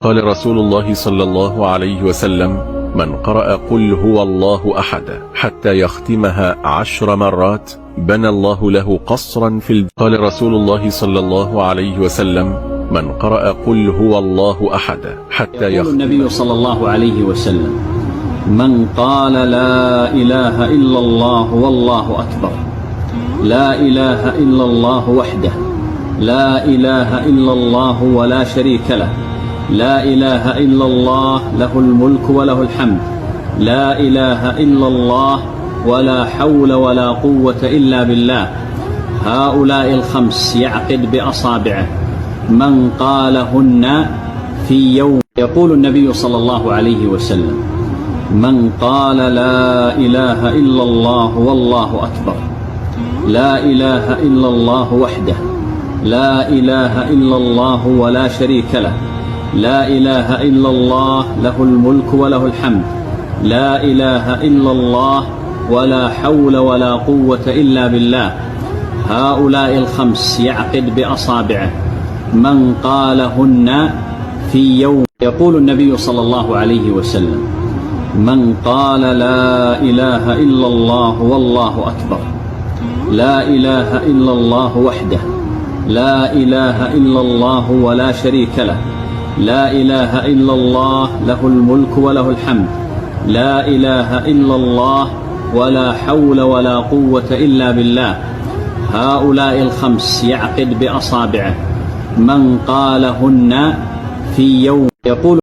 قال رسول الله صلى الله عليه وسلم: من قرأ قل هو الله أحد حتى يختمها 10 مرات بنى الله له قصرا في قال رسول الله صلى الله عليه وسلم: من قرأ قل هو الله أحد حتى يقول النبي صلى الله عليه وسلم: من قال لا إله إلا الله والله أكبر، لا إله إلا الله وحده، لا إله إلا الله ولا شريك له، لا إله إلا الله له الملك وله الحمد، لا إله إلا الله ولا حول ولا قوة إلا بالله. هؤلاء ال5 يعقد بأصابعه، من قالهن في يوم. يقول النبي صلى الله عليه وسلم: من قال لا إله إلا الله والله أكبر، لا إله إلا الله وحده، لا إله إلا الله ولا شريك له، لا إله إلا الله له الملك وله الحمد، لا إله إلا الله ولا حول ولا قوة إلا بالله. هؤلاء ال5 يعقد بأصابعه، من قالهن في يوم. يقول النبي صلى الله عليه وسلم: من قال لا إله إلا الله والله أكبر، لا إله إلا الله وحده، لا إله إلا الله ولا شريك له، لا إله إلا الله له الملك وله الحمد، لا إله إلا الله ولا حول ولا قوة إلا بالله. هؤلاء ال5 يعقد بأصابعه، من قالهن في يوم. يقول